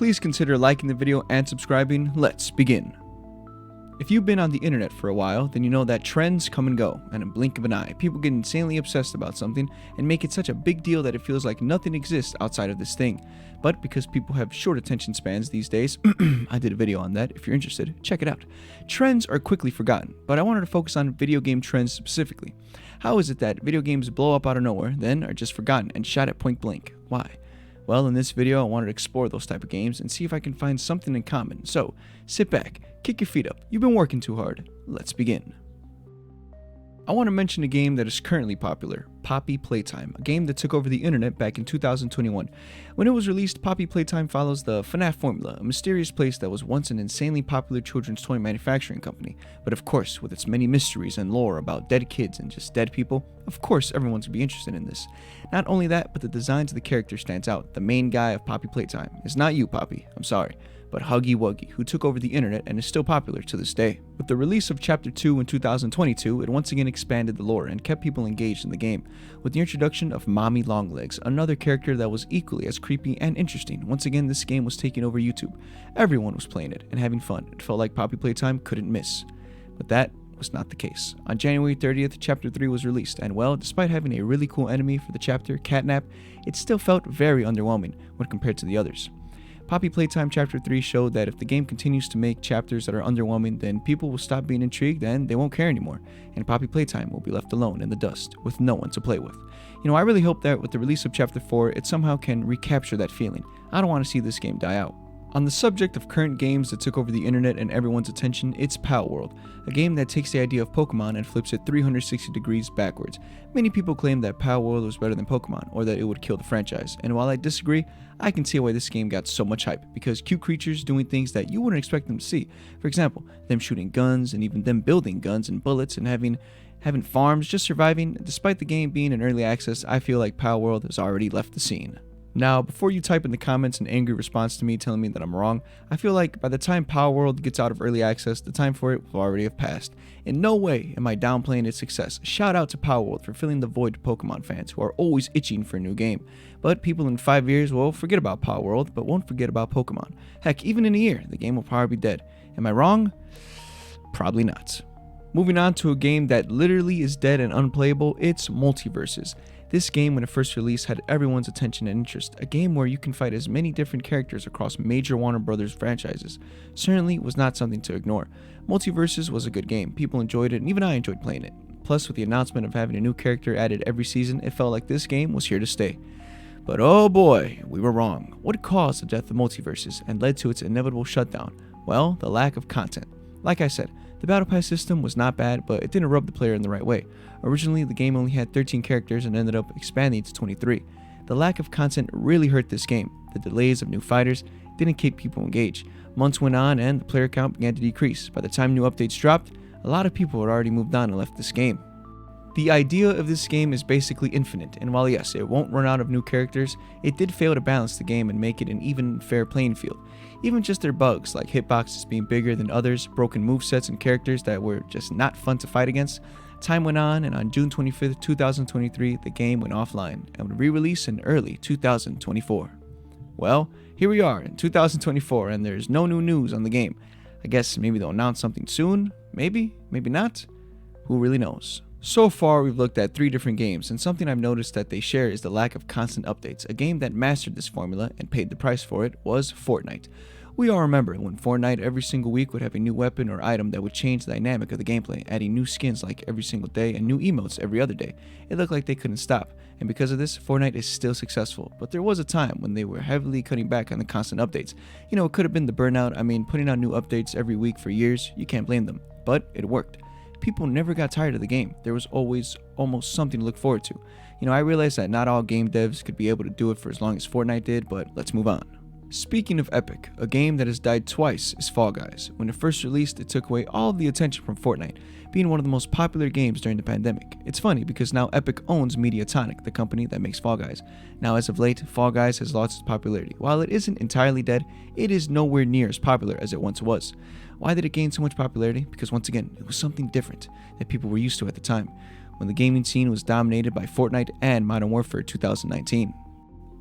please consider liking the video and subscribing. Let's begin. If you've been on the internet for a while, then you know that trends come and go, and in a blink of an eye, people get insanely obsessed about something and make it such a big deal that it feels like nothing exists outside of this thing. But because people have short attention spans these days, I did a video on that. If you're interested, check it out. Trends are quickly forgotten, but I wanted to focus on video game trends specifically. How is it that video games blow up out of nowhere, then are just forgotten and shot at point blank? Why? Well, in this video, I wanted to explore those type of games and see if I can find something in common. So, sit back, kick your feet up. You've been working too hard. Let's begin. I want to mention a game that is currently popular, Poppy Playtime, a game that took over the internet back in 2021. When it was released, Poppy Playtime follows the FNAF formula, a mysterious place that was once an insanely popular children's toy manufacturing company. But of course, with its many mysteries and lore about dead kids and just dead people, of course everyone's gonna be interested in this. Not only that, but the designs of the character stands out. The main guy of Poppy Playtime is not you, Poppy, I'm sorry, but Huggy Wuggy, who took over the internet and is still popular to this day. With the release of Chapter 2 in 2022, it once again expanded the lore and kept people engaged in the game, with the introduction of Mommy Longlegs, another character that was equally as creepy and interesting. Once again, this game was taking over YouTube. Everyone was playing it and having fun. It felt like Poppy Playtime couldn't miss. But that was not the case. On January 30th, Chapter 3 was released, and well, despite having a really cool enemy for the chapter, Catnap, it still felt very underwhelming when compared to the others. Poppy Playtime Chapter 3 showed that if the game continues to make chapters that are underwhelming, then people will stop being intrigued and they won't care anymore, and Poppy Playtime will be left alone in the dust with no one to play with. You know, I really hope that with the release of Chapter 4, it somehow can recapture that feeling. I don't want to see this game die out. On the subject of current games that took over the internet and everyone's attention, it's Palworld, a game that takes the idea of Pokemon and flips it 360 degrees backwards. Many people claim that Palworld was better than Pokemon, or that it would kill the franchise, and while I disagree, I can see why this game got so much hype, because cute creatures doing things that you wouldn't expect them to see. For example, them shooting guns, and even them building guns and bullets, and having farms, just surviving. Despite the game being in early access, I feel like Palworld has already left the scene. Now, before you type in the comments an angry response to me telling me that I'm wrong, I feel like by the time Palworld gets out of early access, the time for it will already have passed. In no way am I downplaying its success. Shout out to Palworld for filling the void to Pokemon fans who are always itching for a new game. But people in 5 years will forget about Palworld, but won't forget about Pokemon. Heck, even in a year, the game will probably be dead. Am I wrong? Probably not. Moving on to a game that literally is dead and unplayable, it's Multiverses. This game, when it first released, had everyone's attention and interest. A game where you can fight as many different characters across major Warner Brothers franchises certainly was not something to ignore. Multiverses was a good game. People enjoyed it, and even I enjoyed playing it. Plus, with the announcement of having a new character added every season, it felt like this game was here to stay. But oh boy, we were wrong. What caused the death of Multiverses and led to its inevitable shutdown? Well, the lack of content. Like I said, the Battle Pass system was not bad, but it didn't rub the player in the right way. Originally, the game only had 13 characters and ended up expanding to 23. The lack of content really hurt this game. The delays of new fighters didn't keep people engaged. Months went on and the player count began to decrease. By the time new updates dropped, a lot of people had already moved on and left this game. The idea of this game is basically infinite, and while yes, it won't run out of new characters, it did fail to balance the game and make it an even fair playing field. Even just their bugs, like hitboxes being bigger than others, broken movesets and characters that were just not fun to fight against. Time went on, and on June 25th, 2023, the game went offline and would re-release in early 2024. Well, here we are in 2024, and there's no new news on the game. I guess maybe they'll announce something soon, maybe not, who really knows. So far, we've looked at 3 different games, and something I've noticed that they share is the lack of constant updates. A game that mastered this formula and paid the price for it was Fortnite. We all remember when Fortnite every single week would have a new weapon or item that would change the dynamic of the gameplay, adding new skins like every single day and new emotes every other day. It looked like they couldn't stop, and because of this, Fortnite is still successful. But there was a time when they were heavily cutting back on the constant updates. You know, it could have been the burnout. I mean, putting out new updates every week for years, you can't blame them. But it worked. People never got tired of the game. There was always almost something to look forward to. You know, I realized that not all game devs could be able to do it for as long as Fortnite did, but let's move on. Speaking of epic, a game that has died twice is Fall Guys. When it first released, it took away all of the attention from Fortnite, being one of the most popular games during the pandemic. It's funny because now Epic owns Mediatonic, the company that makes Fall Guys. Now as of late, Fall Guys has lost its popularity. While it isn't entirely dead, it is nowhere near as popular as it once was. Why did it gain so much popularity? Because once again, it was something different that people were used to at the time, when the gaming scene was dominated by Fortnite and Modern Warfare 2019.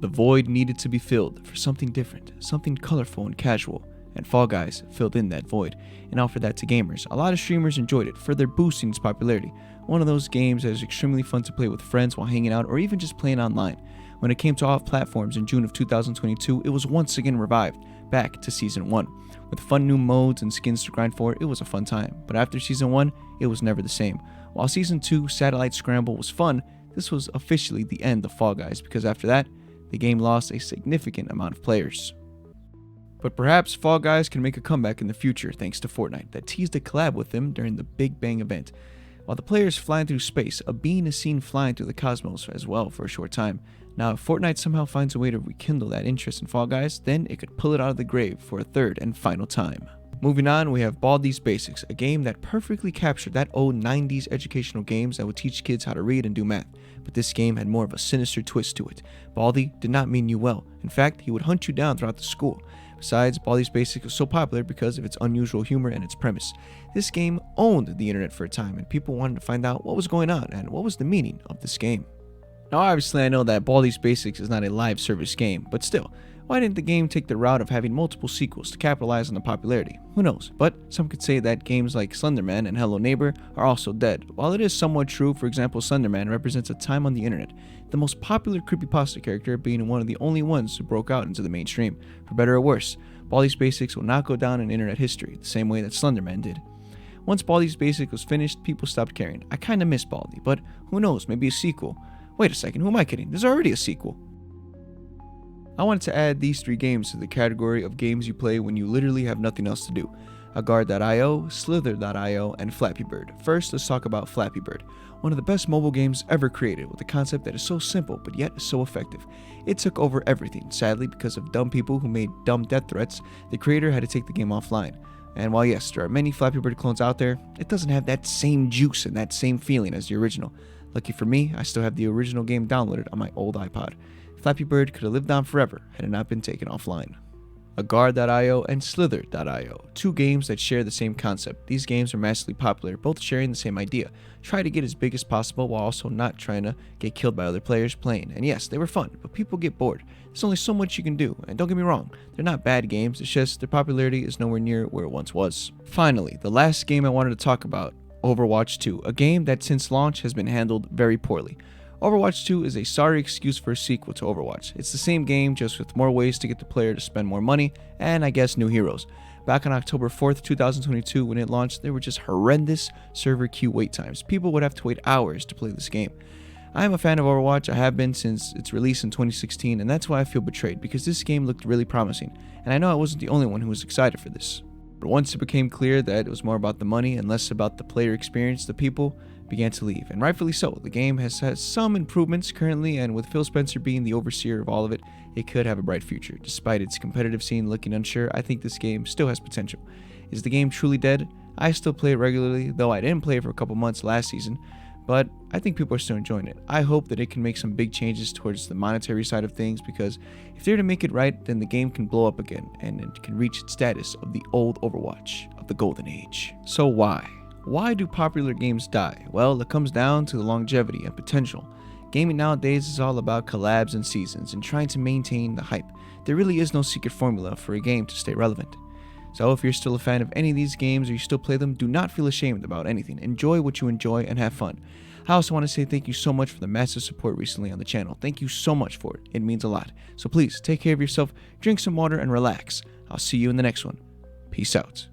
The void needed to be filled for something different, something colorful and casual, and Fall Guys filled in that void and offered that to gamers. A lot of streamers enjoyed it, further boosting its popularity. One of those games that is extremely fun to play with friends while hanging out or even just playing online. When it came to all platforms in June of 2022, it was once again revived, back to Season 1. With fun new modes and skins to grind for, it was a fun time. But after Season 1, it was never the same. While Season 2, Satellite Scramble, was fun, this was officially the end of Fall Guys, because after that, the game lost a significant amount of players. But perhaps Fall Guys can make a comeback in the future thanks to Fortnite, that teased a collab with them during the Big Bang event. While the players flying through space, a being is seen flying through the cosmos as well for a short time. Now, if Fortnite somehow finds a way to rekindle that interest in Fall Guys, then it could pull it out of the grave for a third and final time. Moving on, we have Baldis Basics, a game that perfectly captured that old 90s educational games that would teach kids how to read and do math. But this game had more of a sinister twist to it. Baldi did not mean you well. In fact, he would hunt you down throughout the school. Besides, Baldis Basics was so popular because of its unusual humor and its premise. This game owned the internet for a time, and people wanted to find out what was going on and what was the meaning of this game. Now, obviously, I know that Baldis Basics is not a live service game, but still, why didn't the game take the route of having multiple sequels to capitalize on the popularity? Who knows? But some could say that games like Slenderman and Hello Neighbor are also dead. While it is somewhat true, for example, Slenderman represents a time on the internet, the most popular creepypasta character being one of the only ones who broke out into the mainstream. For better or worse, Baldis Basics will not go down in internet history the same way that Slenderman did. Once Baldis Basics was finished, people stopped caring. I kinda miss Baldi, but who knows, maybe a sequel. Wait a second, who am I kidding? There's already a sequel. I wanted to add these 3 games to the category of games you play when you literally have nothing else to do. Agar.io, Slither.io, and Flappy Bird. First, let's talk about Flappy Bird, one of the best mobile games ever created, with a concept that is so simple but yet so effective. It took over everything. Sadly, because of dumb people who made dumb death threats, the creator had to take the game offline. And while yes, there are many Flappy Bird clones out there, it doesn't have that same juice and that same feeling as the original. Lucky for me, I still have the original game downloaded on my old iPod. Flappy Bird could have lived on forever had it not been taken offline. Agar.io and Slither.io, 2 games that share the same concept. These games are massively popular, both sharing the same idea. Try to get as big as possible while also not trying to get killed by other players playing. And yes, they were fun, but people get bored. There's only so much you can do, and don't get me wrong, they're not bad games, it's just their popularity is nowhere near where it once was. Finally, the last game I wanted to talk about, Overwatch 2, a game that since launch has been handled very poorly. Overwatch 2 is a sorry excuse for a sequel to Overwatch. It's the same game, just with more ways to get the player to spend more money, and I guess new heroes. Back on October 4th, 2022, when it launched, there were just horrendous server queue wait times. People would have to wait hours to play this game. I am a fan of Overwatch, I have been since its release in 2016, and that's why I feel betrayed, because this game looked really promising, and I know I wasn't the only one who was excited for this. But once it became clear that it was more about the money and less about the player experience, the people began to leave, and rightfully so. The game has had some improvements currently, and with Phil Spencer being the overseer of all of it, it could have a bright future. Despite its competitive scene looking unsure, I think this game still has potential. Is the game truly dead? I still play it regularly, though I didn't play it for a couple months last season, but I think people are still enjoying it. I hope that it can make some big changes towards the monetary side of things, because if they're to make it right, then the game can blow up again, and it can reach its status of the old Overwatch, of the golden age. So why? Why do popular games die? Well, it comes down to the longevity and potential. Gaming nowadays is all about collabs and seasons and trying to maintain the hype. There really is no secret formula for a game to stay relevant. So if you're still a fan of any of these games or you still play them, do not feel ashamed about anything. Enjoy what you enjoy and have fun. I also want to say thank you so much for the massive support recently on the channel. Thank you so much for it. It means a lot. So please take care of yourself, drink some water, and relax. I'll see you in the next one. Peace out.